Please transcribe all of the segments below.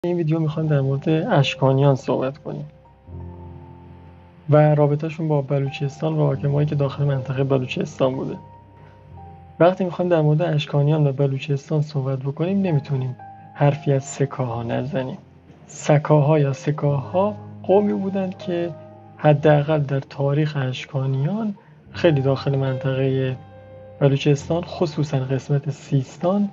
این ویدیو میخوایم در مورد اشکانیان صحبت کنیم و رابطهشون با بلوچستان و حاکمایی که داخل منطقه بلوچستان بوده. وقتی میخوایم در مورد اشکانیان و بلوچستان صحبت بکنیم نمیتونیم حرفی از سکاها نزنیم. سکاها یا سکاها قومی بودند که حداقل در تاریخ اشکانیان خیلی داخل منطقه بلوچستان خصوصا قسمت سیستان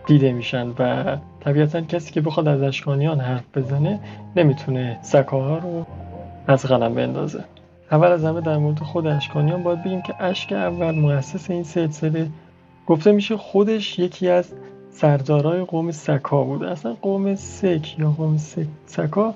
دیده میشن و طبیعتا کسی که بخواد از اشکانیان حرف بزنه نمیتونه سکاها رو از قلم بندازه. اول از همه در مورد خود اشکانیان باید بگیم که اشک اول مؤسس این سلسله گفته میشه خودش یکی از سردارای قوم سکا بوده. اصلا قوم سک یا قوم سکا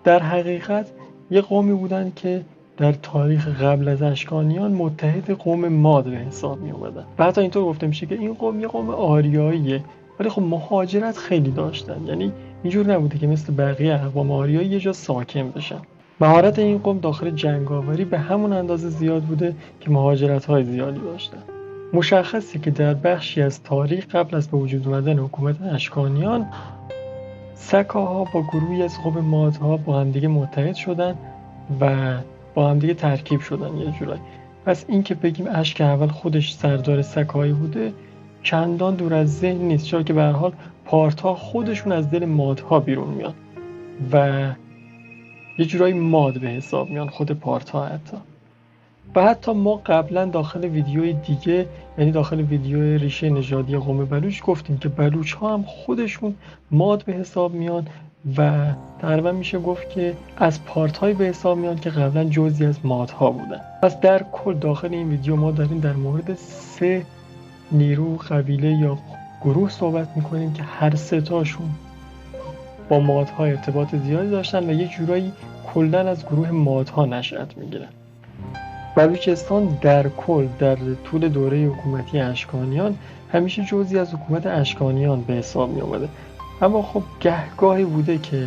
در حقیقت یه قومی بودن که در تاریخ قبل از اشکانیان متحد قوم ماد به حساب می اومدن. و حتی اینطور گفته میشه که این قوم یه قوم آریاییه، ولی خب مهاجرت خیلی داشتن، یعنی اینجور نبوده که مثل بقیه اقوام آریایی یه جا ساکن بشن. مهارت این قوم داخل جنگاوری به همون اندازه زیاد بوده که مهاجرت‌های زیادی داشتن. مشخصه که در بخشی از تاریخ قبل از به وجود اومدن حکومت اشکانیان سکاها با گروهی از قوم مادها با همدیگه متحد شدن و با همدیگه ترکیب شدن یه جورایی. پس این که بگیم اشک اول خودش سردار سکایی بوده چندان دور از ذهن نیست، چرا که به هر حال پارت‌ها خودشون از دل مادها بیرون میان و یه جورایی ماد به حساب میان خود پارت‌ها حتی. و حتی ما قبلا داخل ویدیوی دیگه، یعنی داخل ویدیو ریشه نژادی قوم بلوچ، گفتیم که بلوچ ها هم خودشون ماد به حساب میان و تقریبا میشه گفت که از پارت های به حساب میان که قبلا جزئی از مادها بودن. پس در کل داخل این ویدیو ما داریم در مورد 3 نیرو، قبیله یا گروه صحبت میکنیم که هر 3 تاشون با مادها ارتباط زیادی داشتن و یه جورایی کلا از گروه مادها نشأت میگیرن. بلوچستان در کل در طول دوره حکومتی اشکانیان همیشه جزئی از حکومت اشکانیان به حساب می آمده، اما خب گهگاهی بوده که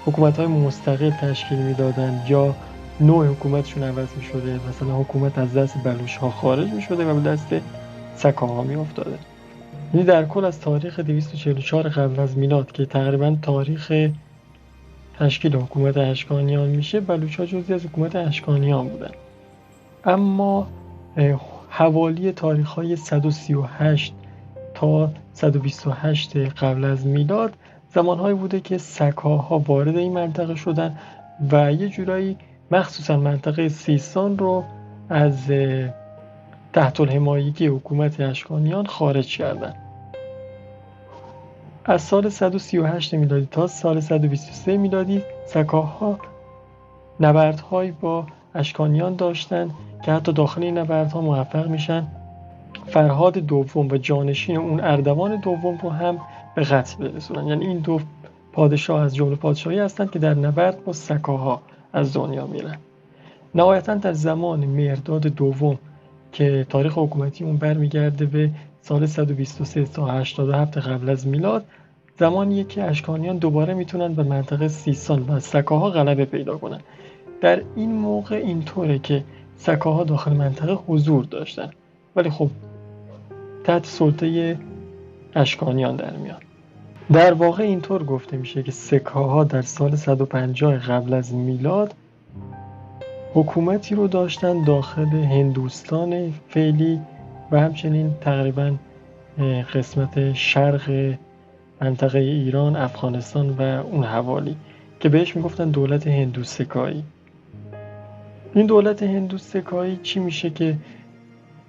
حکومت‌های مستقل تشکیل میدادن یا نوع حکومتشون عوض می شده، مثلا حکومت از دست بلوچ‌ها خارج می شده و به دست سکاها می افتاده. یعنی در کل از تاریخ 244 قبل از میلاد که تقریبا تاریخ تشکیل حکومت اشکانیان میشه، بلوچ‌ها جزئی از حکومت اشکانیان بودن. اما حوالی تاریخ‌های 138 تا 128 قبل از میلاد زمانهایی بوده که سکاها وارد این منطقه شدن و یه جورایی مخصوصا منطقه سیستان رو از تحت الحمایگی حکومت اشکانیان خارج کردن. از سال 138 میلادی تا سال 123 میلادی سکاها نبردهایی با اشکانیان داشتن که حتی داخل این نبردها موفق میشن فرهاد دوم و جانشین اون اردوان دوم رو هم به قتل برسونن. یعنی این 2 پادشاه از جمله پادشاهی هستند که در نبرد با سکاها از دنیا میرن. نهایتاً در زمان مهرداد دوم که تاریخ حکومتی اون برمیگرده به سال 123 تا 87 قبل از میلاد، زمانیه که اشکانیان دوباره میتونن به منطقه سیستان و سکاها غلبه پیدا کنن. در این موقع اینطوره که سکاها داخل منطقه حضور داشتن، ولی خب تحت سلطه اشکانیان در میان. در واقع اینطور گفته میشه که سکاها در سال 150 قبل از میلاد حکومتی رو داشتن داخل هندوستان فعلی و همچنین تقریبا قسمت شرق منطقه ایران، افغانستان و اون حوالی که بهش میگفتن دولت هندوسکایی. این دولت هندوسکایی چی میشه که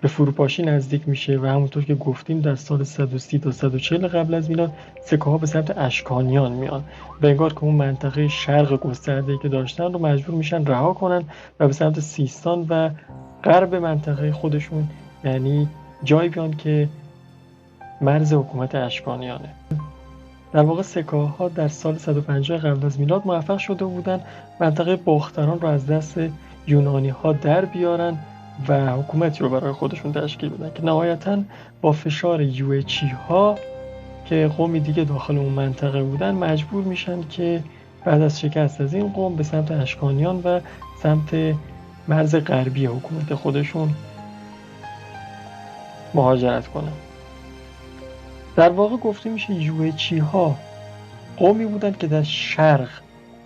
به فروپاشی نزدیک میشه و همونطور که گفتیم در سال 130 تا 140 قبل از میلاد سکاها به سمت اشکانیان میان و انگار که اون منطقه شرق گسترده‌ای که داشتن رو مجبور میشن رها کنن و به سمت سیستان و غرب منطقه خودشون، یعنی جایی بیان که مرز حکومت اشکانیانه. در واقع سکاها در سال 150 قبل از میلاد موفق شده بودن منطقه باختران رو از دست یونانی ها در بیارن و حکومتی رو برای خودشون تشکیل بدن که نهایتاً با فشار یوئچی ها که قومی دیگه داخل اون منطقه بودن مجبور میشن که بعد از شکست از این قوم به سمت اشکانیان و سمت مرز غربی حکومت خودشون مهاجرت کنن. در واقع گفته میشه یوئچی ها قومی بودند که در شرق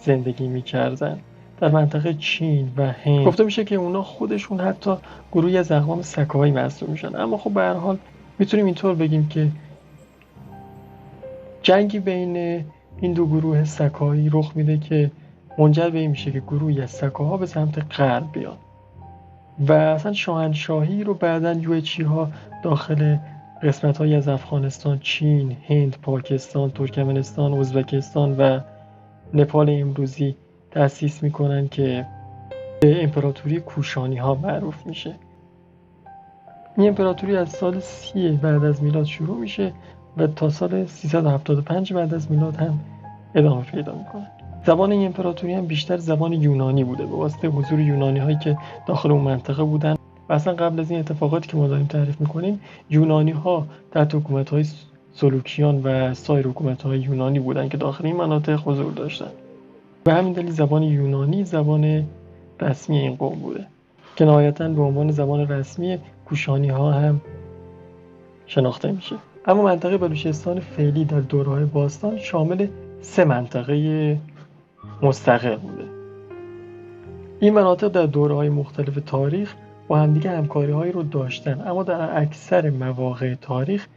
زندگی میکردن، در منطقه چین و هند. گفته میشه که اونا خودشون حتی گروهی از اقوام سکایی محسوب میشن. اما خب به هر حال میتونیم اینطور بگیم که جنگی بین این دو گروه سکایی رخ میده که منجر به این میشه که گروهی از سکاها به سمت غرب بیان و اصلا شاهنشاهی رو بعداً یوئچی ها داخل قسمت‌هایی از افغانستان، چین، هند، پاکستان، ترکمنستان، ازبکستان و نپال امروزی تأسیس میکنن که به امپراتوری کوشانی ها معروف میشه. این امپراتوری از سال 30 بعد از میلاد شروع میشه و تا سال 375 بعد از میلاد هم ادامه پیدا میکنه. زبان این امپراتوری هم بیشتر زبان یونانی بوده به واسطه حضور یونانی هایی که داخل اون منطقه بودن و اصلا قبل از این اتفاقاتی که ما داریم تعریف میکنیم یونانی ها تحت حکومت های سلوکیان و سایر حکومت های یونانی بودن که داخل این مناطق حضور داشتن. به همین دلیل زبان یونانی زبان رسمی این قوم بوده که نهایتاً به عنوان زبان رسمی کوشانی ها هم شناخته میشه. اما منطقه بلوچستان فعلی در دوره‌های باستان شامل 3 منطقه مستقل بوده. این مناطق در دوره‌های مختلف تاریخ با همدیگه همکاری‌هایی رو داشتن، اما در اکثر مواقع تاریخ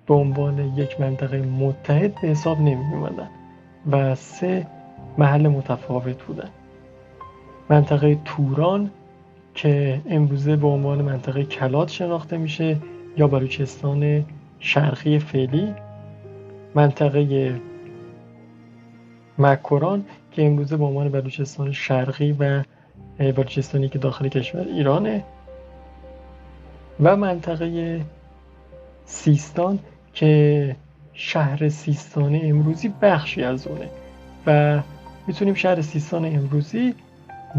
به عنوان یک منطقه متحد به حساب نمی‌اومدن و 3 محل متفاوت بودن. منطقه توران که امروزه به عنوان منطقه کلات شناخته میشه یا بلوچستان شرقی فعلی، منطقه مکران که امروزه به عنوان بلوچستان شرقی و بلوچستانی که داخل کشور ایرانه، و منطقه سیستان که شهر سیستان امروزی بخشی از اونه و میتونیم شهر سیستان امروزی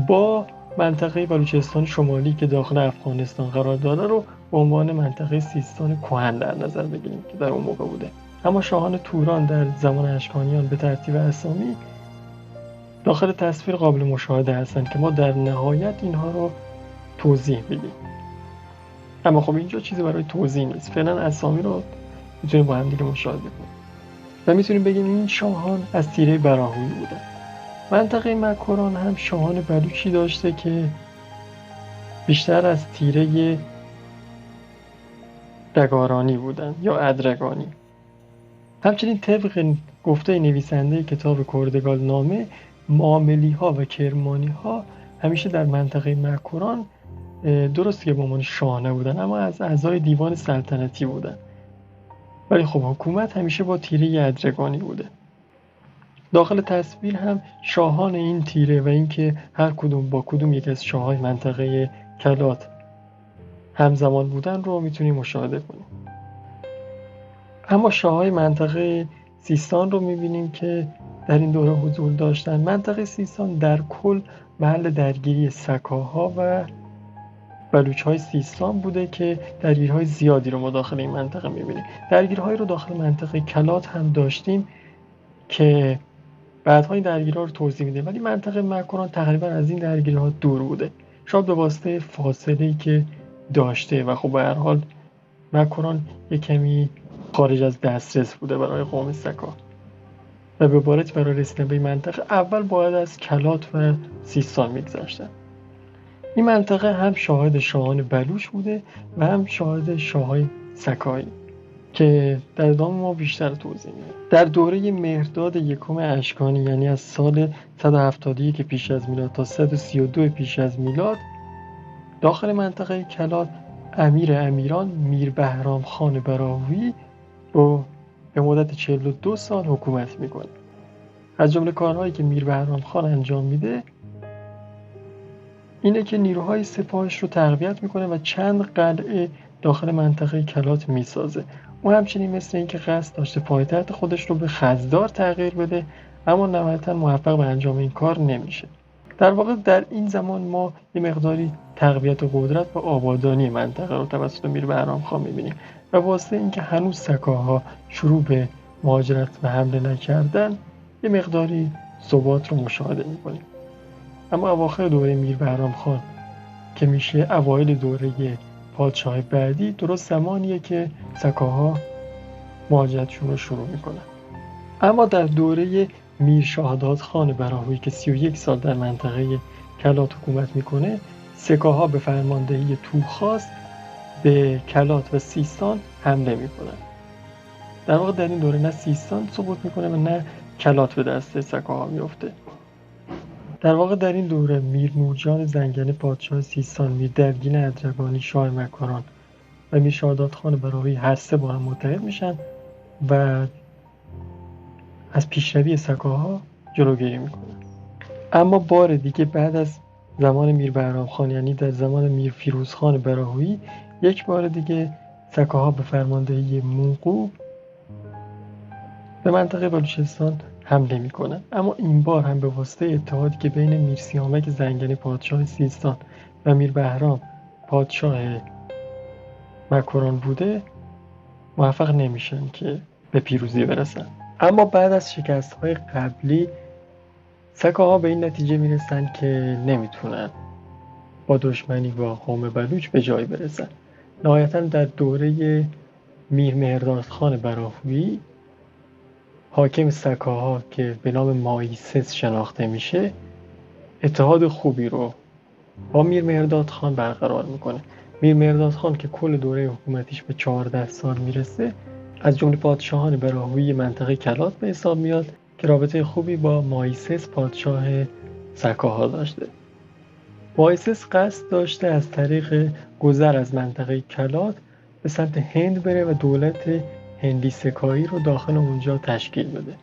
با منطقه بلوچستان شمالی که داخل افغانستان قرار داره رو به عنوان منطقه سیستان کهن در نظر بگیریم که در اون موقع بوده. اما شاهان توران در زمان اشکانیان به ترتیب اسامی داخل تصویر قابل مشاهده هستند که ما در نهایت اینها رو توضیح بدیم. اما خب اینجا چیزی برای توضیح نیست، فعلا اسامی رو میتونیم با هم دیگه مشاهده کنیم و میتونیم بگیم این شاهان از تیره براهویی بودن. منطقه مکران هم شاهان بلوچی داشته که بیشتر از تیره دگارانی بودن یا ادرگانی. همچنین طبق گفته نویسنده کتاب کردگال نامه، معاملی ها و کرمانی ها همیشه در منطقه مکران درست که به عنوان شاه نبودن اما از اعضای دیوان سلطنتی بودن، ولی خب حکومت همیشه با تیره ادرگانی بوده. داخل تصویر هم شاهان این تیره و اینکه هر کدوم با کدوم یک از شاههای منطقه کلات همزمان بودن رو میتونیم مشاهده کنیم. اما شاههای منطقه سیستان رو میبینیم که در این دوره حضور داشتن. منطقه سیستان در کل محل درگیری سکاها و بلوچ‌های سیستان بوده که درگیری‌های زیادی رو ما داخل این منطقه میبینیم. درگیری‌هایی رو داخل منطقه کلات هم داشتیم که بعدها این درگیری‌ها رو توضیح میده، ولی منطقه مکران تقریبا از این درگیری‌ها دور بوده، شاید به واسطه فاصله‌ای که داشته و خب به هر حال مکران یک کمی خارج از دسترس بوده برای قوم سکا و به عبارتی برای رسیدن به این منطقه اول باید از کلات و سیستان میگذشتن. این منطقه هم شاهد شاهان بلوچ بوده و هم شاهد شاههای سکایی که در ادامه ما بیشتر توضیح میدیم. در دوره مهرداد یکم اشکانی یعنی از سال 171 پیش از میلاد تا 132 پیش از میلاد داخل منطقه کلات امیر امیران میر بهرام خان براهویی به مدت 42 سال حکومت میکنه. از جمله کارهایی که میر بهرام خان انجام میده اینه که نیروهای سپاهش رو تقویت میکنه و چند قلعه داخل منطقه کلات میسازه. او همچنین مثل اینکه قصد داشته پایتخت خودش رو به خزدار تغییر بده، اما نهایتاً موفق به انجام این کار نمیشه. در واقع در این زمان ما یه مقداری تقویت و قدرت و آبادانی منطقه رو توسط میر بهرام خان میبینیم و واسه اینکه هنوز سکاها شروع به مهاجرت و حمله نکردن یه مقداری ثبات رو مشاهده میکنیم. اما اواخر دوره میر بهرام خان که میشه اوایل دوره پادشاه بعدی، درست زمانیه که سکاها مهاجرتشون رو شروع میکنن. اما در دوره میر شاهداد خان براهویی که 31 سال در منطقه کلات حکومت میکنه، سکاها به فرماندهی توخاست به کلات و سیستان حمله میکنن. در واقع در این دوره نه سیستان سقوط میکنه و نه کلات به دست سکاها میفته. در واقع در این دوره میر نورجان زنگنه پادشاه سیستان، میر درگین ادربانی شاه مکران و میر شاهداد خان براهویی هر سه با هم متحد میشن و از پیشروی سکاها جلوگیری میکنن. اما بار دیگه بعد از زمان میر بهرام خان، یعنی در زمان میر فیروز خان براهویی، یک بار دیگه سکاها به فرماندهی موقوف به منطقه بلوچستان حمله میکنن. اما این بار هم به واسطه اتحادی که بین میر سیامک زنگنه پادشاه سیستان و میر بهرام پادشاه مکران بوده موفق نمیشن که به پیروزی برسن. اما بعد از شکست‌های قبلی سکاها به این نتیجه میرسن که نمیتونن با دشمنی با قوم بلوچ به جای برسن. نهایتاً در دوره میر مهرداد خان براهویی حاکم سکاها که به نام مایسس شناخته میشه اتحاد خوبی رو با میر مهرداد خان برقرار میکنه. میر مهرداد خان که کل دوره حکومتیش به 14 سال میرسه، از جمله پادشاهان براهویی منطقه کلات به حساب میاد که رابطه خوبی با مایسس پادشاه سکاها داشته. مایسس قصد داشته از طریق گذر از منطقه کلات به سمت هند بره و دولت هندی سکایی رو داخل اونجا تشکیل بده.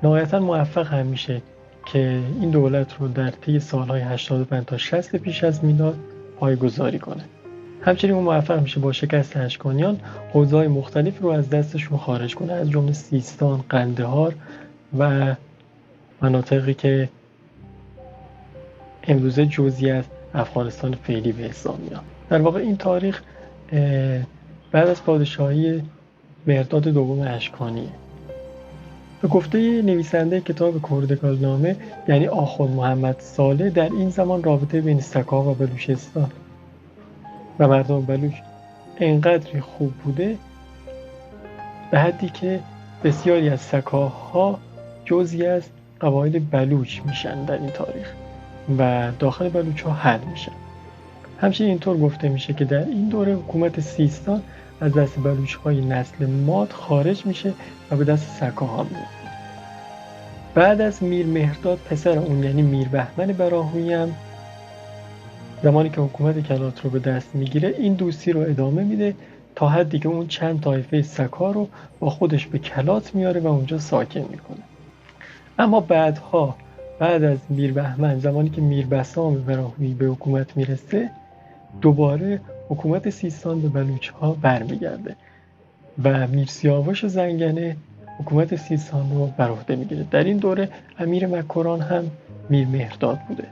نهایتاً موفق هم میشه که این دولت رو در طی سالهای 85 تا 60 پیش از میلاد پایه‌گذاری کنه. همچنین اون موفق میشه با شکست اشکانیان حوزه‌های مختلف رو از دستشون خارج کنه، از جمله سیستان، قندهار و مناطقی که امروزه جزئی از افغانستان فعلی به حساب میاد. در واقع این تاریخ بعد از پادشاهی مهرداد دوم اشکانیه. به گفته نویسنده کتاب کردگال نامه، یعنی آخوند محمد صالح، در این زمان رابطه بین سکاها و بلوچستان و مردم بلوچ اینقدری خوب بوده به حدی که بسیاری از سکاها جزئی از قبایل بلوچ میشن در این تاریخ و داخل بلوچ ها حل میشن. همچنین اینطور گفته میشه که در این دوره حکومت سیستان از دست بلوچ های نسل ماد خارج میشه و به دست سکاها میاد. بعد از میر مهرداد پسر اون، یعنی میر بهمن براهویی، هم زمانی که حکومت کلات رو به دست میگیره این دوستی رو ادامه میده تا حدی که اون چند طایفه سکا رو با خودش به کلات میاره و اونجا ساکن میکنه. اما بعد از میر بهمن، زمانی که میر بسام براهویی به حکومت میرسه، دوباره حکومت سیستان به بلوچ ها برمیگرده و میر سیاوش زنگنه حکومت سیستان رو بر عهده میگیره. در این دوره امیر مکران هم میر مهرداد بوده.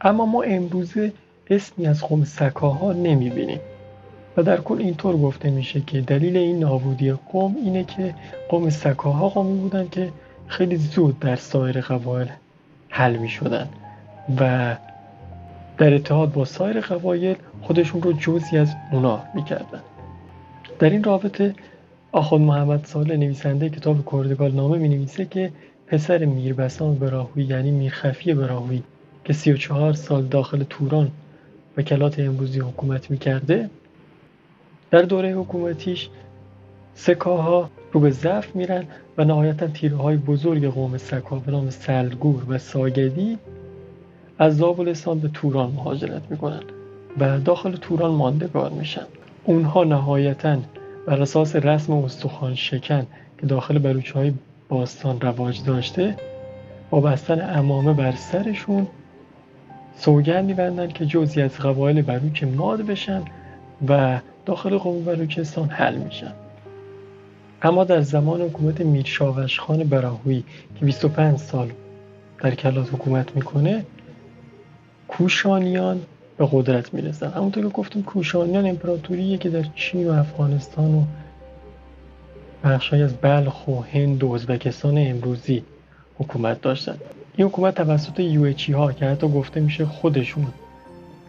اما ما امروزه اسمی از قوم سکاها نمیبینیم و در کل اینطور گفته میشه که دلیل این نابودی قوم اینه که قوم سکاها قومی بودن که خیلی زود در سایر قبایل حل میشدن و در اتحاد با سایر قبایل خودشون رو جزئی از اونا میکردن. در این رابطه آخوند محمد صالح نویسنده کتاب کردگال نامه مینویسه که پسر میر بسام براهویی، یعنی میر خفی براهویی که 34 سال داخل توران و کلات امروزی حکومت میکرده، در دوره حکومتیش سکاها رو به ضعف میرن و نهایتا تیره‌های بزرگ قوم سکا به نام سلگور و ساگدی از زابلستان به توران مهاجرت میکنن و داخل توران ماندگار میشن. اونها نهایتا بر اساس رسم استخوان شکن که داخل بلوچ‌های باستان رواج داشته، با بستن عمامه بر سرشون سوگند می‌بندن که جزئی از قبایل بلوچ ماد بشن و داخل قوم بلوچستان حل میشن. اما در زمان حکومت میر شاوش خان براهویی که 25 سال در کلات حکومت میکنه، کوشانیان به قدرت میرسن. همونطور که گفتیم کوشانیان امپراتوریه که در چین و افغانستان و بخشای از بلخ و هند و ازبکستان امروزی حکومت داشتن. این حکومت توسط یوئچی ها که حتی گفته میشه خودشون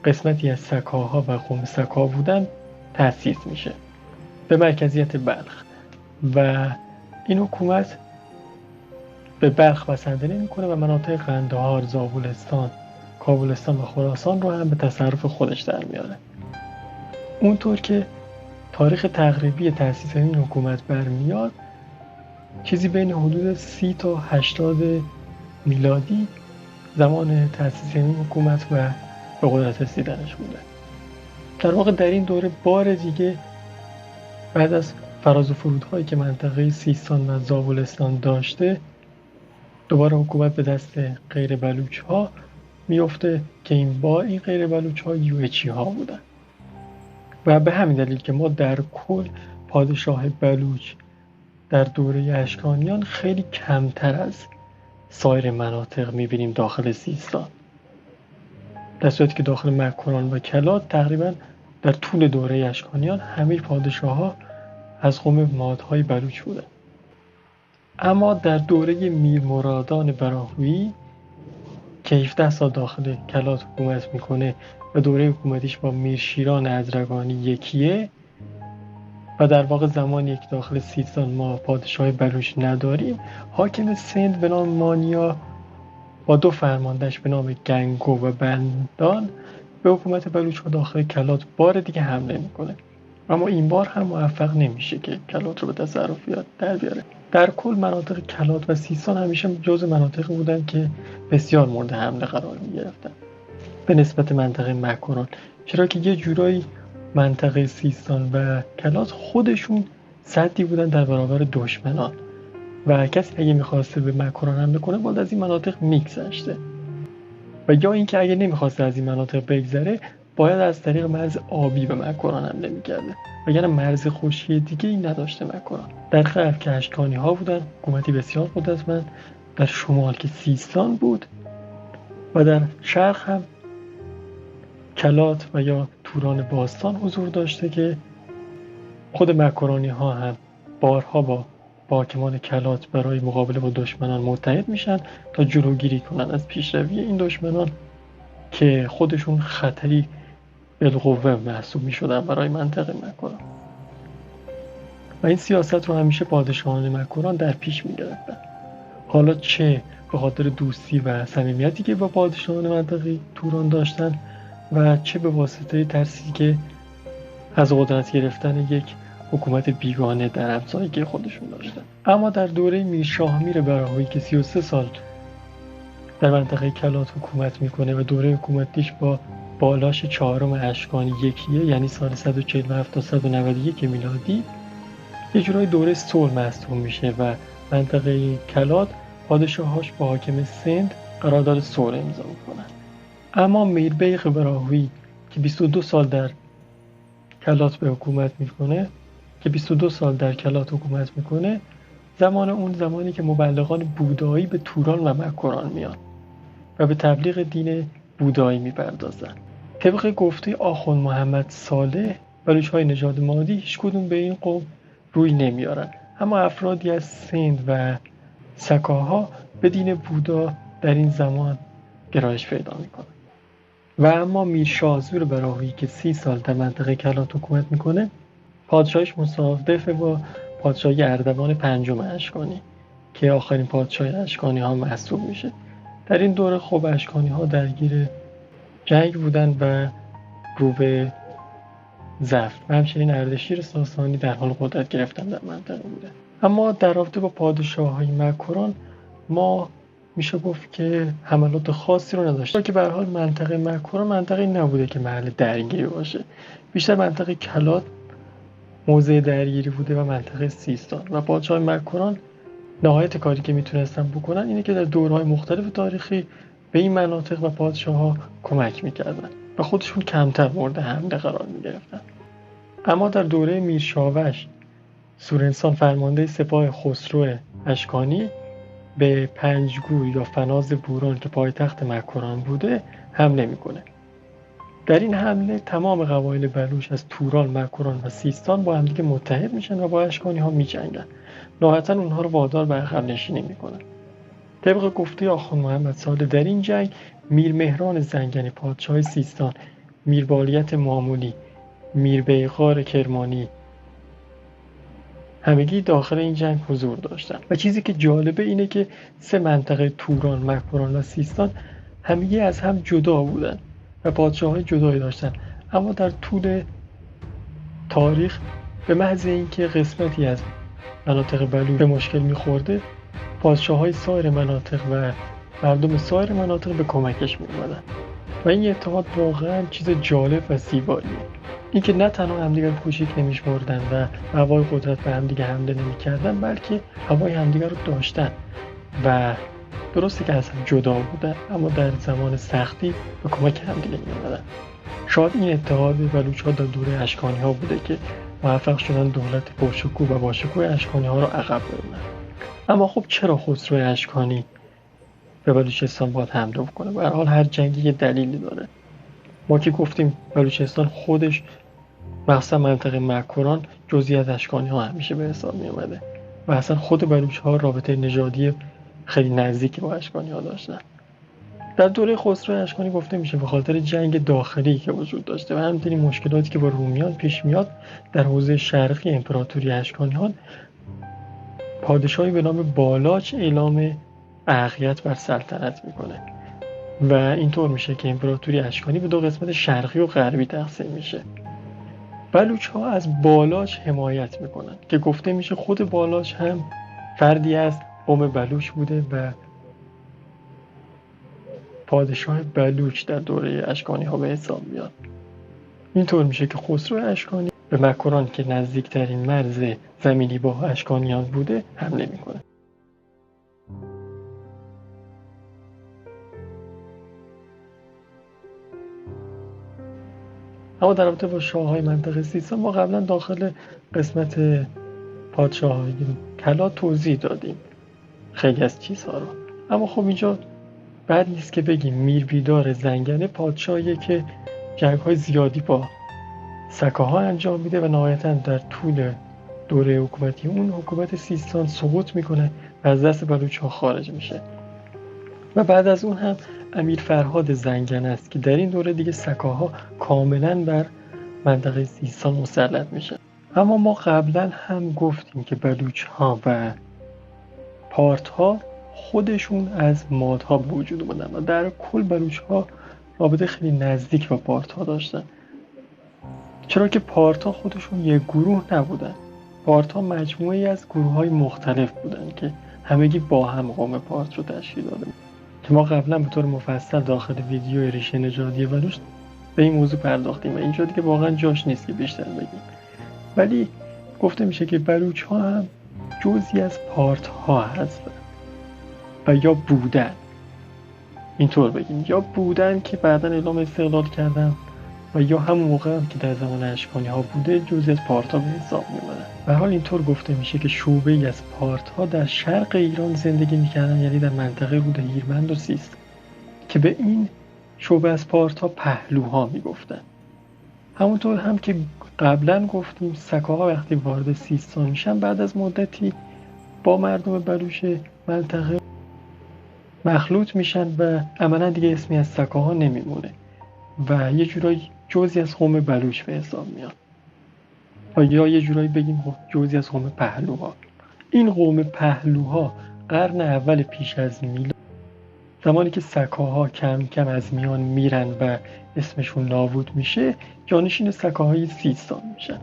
قسمتی از سکاها و قوم سکا بودن تأسیس میشه. به مرکزیت بلخ و این حکومت به بلخ بسنده نمی‌کنه و مناطق قندهار، زابلستان، کابلستان و خراسان رو هم به تصرف خودش در میاره. اونطور که تاریخ تقریبی تأسیس این حکومت برمیاد چیزی بین حدود 30 تا 80 میلادی زمان تأسیس این حکومت و به قدرت رسیدنش بوده. در واقع در این دوره بار دیگه بعد از فراز و فرودهایی که منطقه سیستان و زابلستان داشته دوباره حکومت به دست غیر بلوچ ها میفته که این بار این غیر بلوچ ها یوئچی ها بودن و به همین دلیل که ما در کل پادشاه بلوچ در دوره اشکانیان خیلی کمتر از سایر مناطق میبینیم داخل سیستان، در صورتی که داخل مکران و کلات تقریبا در طول دوره اشکانیان همه پادشاه ها از قوم مادهای بلوچ بودن. اما در دوره میرمرادان براهویی که 17 سال داخل کلات حکومت میکنه و دوره حکومتیش با میرشیران ازرگانی یکیه و در واقع زمانی که داخل سیستان ما پادشاه بلوچ نداریم، حاکم سند به نام مانیا با 2 فرماندهش به نام گنگو و بندان به حکومت بلوچ ها داخل کلات بار دیگه حمله میکنه، اما این بار هم موفق نمیشه که کلات رو به تصرف در بیاره. در کل مناطق کلات و سیستان همیشه جزو مناطقی بودن که بسیار مورد حمله قرار میگرفتن به نسبت منطقه مکران، چرا که یه جورایی منطقه سیستان و کلات خودشون سدی بودن در برابر دشمنان و کسی اگه میخواسته به مکران حمله کنه باید از این مناطق میگذشته و یا اینکه اگه نمیخواسته از این مناطق بگذره باید از طریق مرز آبی به مکران حمله میکرده و یعنی مرز خشکی دیگه این نداشته مکران. در غرب که اشکانی ها بودن، حکومتی بسیار قدرتمند، در شمال که سیستان بود و در شرق هم کلات و یا توران باستان حضور داشته که خود مکرانی ها هم بارها با حاکمان کلات برای مقابله با دشمنان متحد میشن تا جلوگیری کنن از پیشروی این دشمنان که خودشون خطری بالقوه محسوب میشدن برای منطقه مکران و این سیاست رو همیشه پادشاهان مکران در پیش میگرفتن، حالا چه به خاطر دوستی و صمیمیتی که با پادشاهان منطقه توران داشتن و چه به واسطه ترسی که از قدرت گرفتن یک حکومت بیگانه در همسایگی خودشون داشتن. اما در دوره میرشاهمیر براهویی که 33 سال در منطقه کلات حکومت میکنه و دوره حکومتیش با بالاش 4 اشکانی یکیه، یعنی سال 147 تا 191 میلادی، یه جورای دوره صلح محسوب میشه و منطقه کلات پادشاهاش با حاکم سند قرارداد صلح امضا میکنن. اما میربیغ براهویی که 22 سال در کلات حکومت میکنه زمانی که مبلغان بودایی به توران و مکران میان و به تبلیغ دین بودایی میپردازن. طبق گفته آخوند محمد صالح بلوچ‌های نژاد مادی هیچ کدوم به این قوم روی نمیارن، اما افرادی از سند و سکاها به دین بودا در این زمان گرایش پیدا میکنن. و اما میرشاهزور براهویی که 30 سال در منطقه کلات حکومت میکنه، پادشاهش مصادفه با پادشاهی اردوان 5 اشکانی که آخرین پادشاه اشکانی ها محسوب میشه. در این دوره خب اشکانی ها درگیر جنگ بودن و رو به ضعف و همچنین اردشیر ساسانی در حال قدرت گرفتن در منطقه بوده. اما در رابطه با پادشاه های مکران ما میشه گفت که حملات خاصی رو نداشته که به هر حال منطقه مکران منطقه نبوده که محل درگیری باشه، بیشتر منطقه کلات موضع درگیری بوده و منطقه سیستان و پادشاه مکران نهایت کاری که میتونستن بکنن اینه که در دورهای مختلف تاریخی به این مناطق و پادشاه‌ها کمک میکردن و خودشون کمتر مورد حمله قرار میگرفتن. اما در دوره میرشاوش سورنسان فرمانده سپاه خسرو اشکانی به پنجگور یا فناز بوران که پایتخت مکران بوده حمله میکنه. در این حمله تمام قبایل بلوچ از توران، مکران و سیستان با همدیگه متحد میشن و با اشکانی ها میجنگن. نهایتا اونها رو وادار به عقب نشینی میکنن. طبق گفته آخوند محمد صالح در این جنگ میر مهران زنگنی پادشاه سیستان، میر بالیت مامولی، میر بیغار کرمانی همگی داخل این جنگ حضور داشتن. و چیزی که جالبه اینه که 3 منطقه توران، مکران و سیستان همگی از هم جدا بودن و پادشاه‌های جدایی داشتن، اما در طول تاریخ به محض اینکه قسمتی از مناطق بلوچ به مشکل می‌خورده، پادشاه‌های سایر مناطق و مردم سایر مناطق به کمکش می‌آمدن و این اتحاد واقعا چیز جالب و زیباییه. اینکه نه تنها همدیگر کوچیک نمی‌شمردن و هوای قدرت به همدیگه حمله نمی‌کردن، بلکه هوای همدیگر رو داشتن و درسته که از هم جدا بودن، اما در زمان سختی به کمک همدیگه می‌آمدن. شاید این اتحاد بلوچ‌ها در دوره اشکانی‌ها بوده که موفق شدن دولت پرشکوه و باشکوه اشکانی‌ها رو عقب بمونن. اما خب چرا خسرو اشکانی به بلوچستان باید حمله بکنه؟ به هر حال هر جنگی یه دلیلی داره. ما که گفتیم بلوچستان خودش مثلا منطقه مکران جزئی از اشکانی‌ها همیشه به حساب می اومده و اصلا خود بلوچ‌ها رابطه نژادی خیلی نزدیکی با اشکانی‌ها داشتن. در دوره خسرو اشکانی گفته میشه به خاطر جنگ داخلی که وجود داشته و همینطوری مشکلاتی که با رومیان پیش میاد در حوزه شرقی امپراتوری اشکانیان، پادشاهی به نام بالاچ اعلام اعقیت بر سلطنت میکنه و اینطور میشه که امپراتوری اشکانی به 2 قسمت شرقی و غربی تقسیم میشه. بلوچ‌ها از بالاچ حمایت میکنن که گفته میشه خود بالاچ هم فردی از قوم بلوچ بوده و پادشاه بلوچ در دوره اشکانی ها به حساب میاد. اینطور میشه که خسرو اشکانی به مکران که نزدیکترین مرز زمینی با اشکانیان بوده حمله میکنه. اما در رابطه با شاههای منطقه سیستان ما قبلا داخل قسمت پادشاههای کلا توضیح دادیم خیلی از چیزها رو. اما خب اینجا بعد نیست که بگیم میربیدار زنگنه پادشاهیه که جنگ‌های زیادی با سکاها انجام میده و نهایتاً در طول دوره حکومتی اون حکومت سیستان سقوط میکنه و از دست بلوچ‌ها خارج میشه. و بعد از اون هم امیر فرهاد زنگنه است که در این دوره دیگه سکاها کاملاً بر منطقه سیستان مسلط میشه. اما ما قبلا هم گفتیم که بلوچ‌ها و پارت‌ها خودشون از مادها به وجود اومدن و در کل بلوچ‌ها رابطه خیلی نزدیک با پارت‌ها داشتن، چرا که پارت‌ها خودشون یک گروه نبودن. پارت‌ها مجموعه‌ای از گروه‌های مختلف بودن که همگی با هم قوم پارت رو تشکیل دادن که ما قبلا به طور مفصل داخل ویدیو ریشه نژادی بلوچ به این موضوع پرداختیم و اینجا دیگه واقعا جاش نیست که بیشتر بگیم. ولی گفته میشه که بلوچ‌ها هم جزئی از پارت‌ها هستن و یا بودن، اینطور بگیم، یا بودن که بعداً اعلام استقلال کردن و یا همون موقع هم که در زمان اشکانی‌ها بوده جزئی از پارت‌ها به حساب می‌آمدن. به حال اینطور گفته میشه که شعبه‌ای از پارت‌ها در شرق ایران زندگی می‌کردن، یعنی در منطقه رود هیرمند و سیستان، که به این شعبه از پارت‌ها پهلوها میگفتن. همونطور هم که قبلا گفتیم سکاها وقتی وارد سیستان میشن بعد از مدتی با مردم بلوچ منطقه مخلوط میشن و عملا دیگه اسمی از سکاها نمیمونه و یه جورایی جزئی از قوم بلوچ به حساب میاد و یا یه جورایی بگیم جزئی از قوم پهلوها. این قوم پهلوها قرن اول پیش از میلاد، زمانی که سکاها کم کم از میان میرن و اسمشون نابود میشه، جانشین سکاهای سیستان میشن.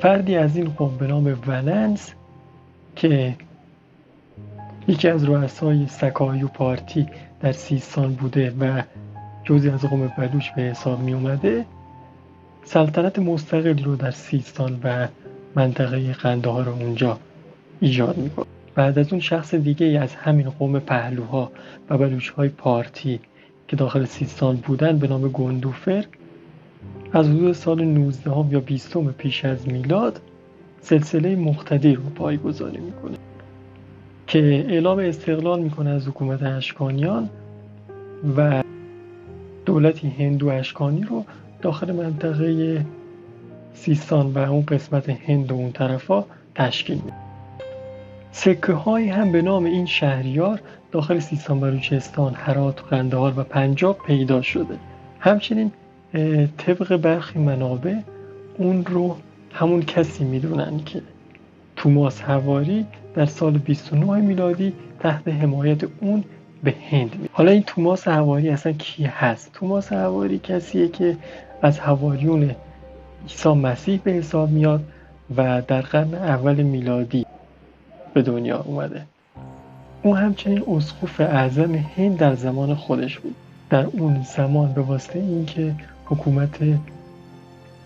فردی از این قوم به نام ولنس که یکی از رؤسای سکاهای و پارتی در سیستان بوده و جزئی از قوم بلوچ به حساب می اومده، سلطنت مستقلی رو در سیستان و منطقه قندهار رو اونجا ایجاد میکنه. بعد از اون شخص دیگه از همین قوم پهلوها و بلوچ‌های پارتی که داخل سیستان بودن به نام گندوفر از حدود سال 19 یا 20 پیش از میلاد سلسله مقتدی رو پایه‌گذاری میکنه که اعلام استقلال میکنه از حکومت اشکانیان و دولتی هندو اشکانی رو داخل منطقه سیستان و اون قسمت هند و اون طرفا تشکیل میده. سکه هایی هم به نام این شهریار داخل سیستان، بلوچستان، هرات، قندهار و پنجاب پیدا شده. همچنین طبق برخی منابع اون رو همون کسی میدونن که توماس هواری در سال 29 میلادی تحت حمایت اون به هند میاد. حالا این توماس هواری اصلا کی هست؟ توماس هواری کسیه که از حواریون عیسی مسیح به حساب میاد و در قرن اول میلادی به دنیا اومده. اون همچنین اسقف اعظم هند در زمان خودش بود. در اون زمان به واسطه اینکه حکومت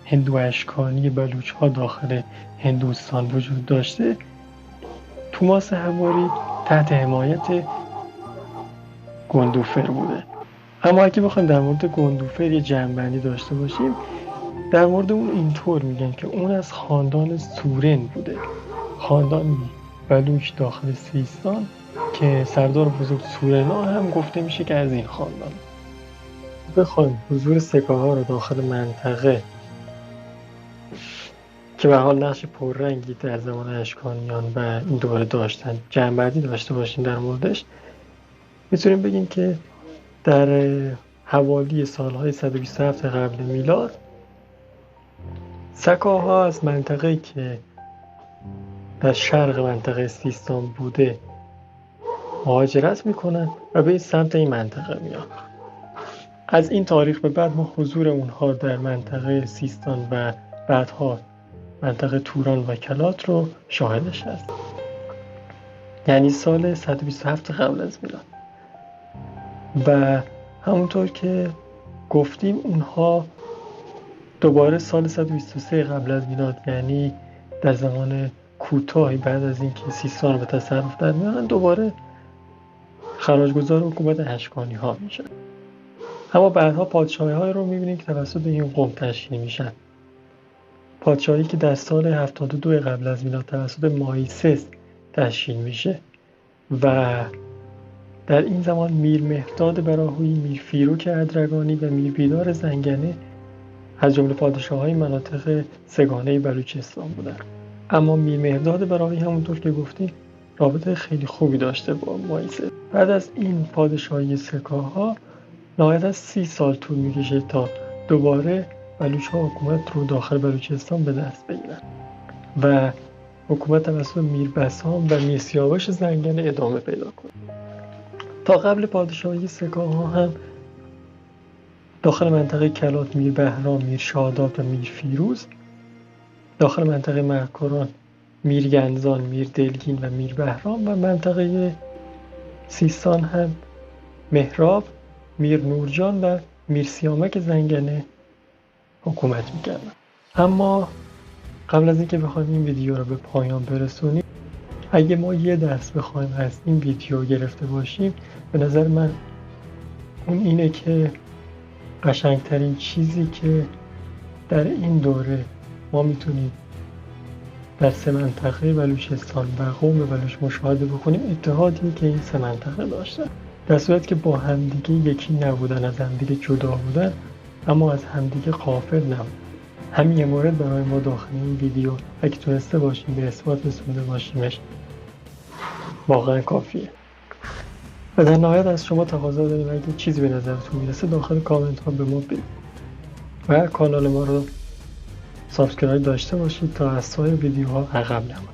هندو اشکانی بلوچ ها داخل هندوستان وجود داشته، توماس هواری تحت حمایت گندوفر بوده. اما اگه بخوایم در مورد گندوفر یه جمع‌بندی داشته باشیم، در مورد اون اینطور میگن که اون از خاندان سورن بوده، خاندانی بلوچ داخل سیستان که سردار بزرگ سورنا هم گفته میشه که از این خاندان. بخوایم حضور سکه ها رو داخل منطقه که به حال نقش پررنگی در زمان اشکانیان و این دوره داشتن جمع‌بندی داشته باشیم در موردش، میتونیم بگیم که در حوالی سالهای 127 قبل میلاد سکه ها از منطقه‌ای که در شرق منطقه سیستان بوده مهاجرت میکنن و به سمت این منطقه میان. از این تاریخ به بعد ما حضور اونها در منطقه سیستان و بعدها منطقه توران و کلات رو شاهدش هست، یعنی سال 127 قبل از میلاد. و همونطور که گفتیم اونها دوباره سال 123 قبل از میلاد، یعنی در زمان کوتاهی بعد از اینکه سیستان رو به تصرف در میارن، دوباره خراجگزار حکومت اشکانی ها میشن. اما بعدها پادشاهی های رو میبینیم که توسط این قوم تشکیل میشن. پادشاهی که در سال 72 قبل از میلاد توسط مایسس تشکیل میشه و در این زمان میر مهرداد براهویی، میر فیروک ادرگانی و میر بیدار زنگنه از جمله پادشاه‌های مناطق سگانه بلوچستان بودن. اما میر مهرداد براهویی همونطور که گفتیم رابطه خیلی خوبی داشته با مایسس. بعد از این پادشاهی سکه‌ها نهایت از 30 سال طول میکشه تا دوباره بلوچ‌ها حکومت رو داخل بلوچستان به دست بگیرن و حکومت توسط میر بسام و میر سیاوش زنگنه ادامه پیدا کنه. تا قبل پادشاهی سکه‌ها هم داخل منطقه کلات میر بهرام، میر شاداب و میر فیروز، داخل منطقه مهکران میر گنزان، میر دلگین و میر بهرام و منطقه سیستان هم مهراب، میر نورجان و میر سیامک زنگنه حکومت میکردن. اما قبل از اینکه بخوایم این ویدیو رو به پایان برسونیم، اگه ما یه درس بخوایم از این ویدیو گرفته باشیم، به نظر من اون اینه که قشنگترین چیزی که در این دوره ما میتونیم در سه منطقه بلوچستان و قوم بلوچ مشاهده بکنیم اتحادی که این سه منطقه داشتن، در صورت که با همدیگه یکی نبودن، از همدیگه جدا بودن اما از همدیگه غافل نبودن. همین یه مورد برای ما داخل این ویدیو اگه تونسته باشیم به اثبات رسونده باشیمش واقعا کافیه. و در نهایت از شما تقاضا داریم اگه چیزی به نظرتون میرسه داخل کامنت ها به ما بگید و کانال ما رو سابسکرایب داشته باشید تا از سایر ویدیوها عقب نمونید.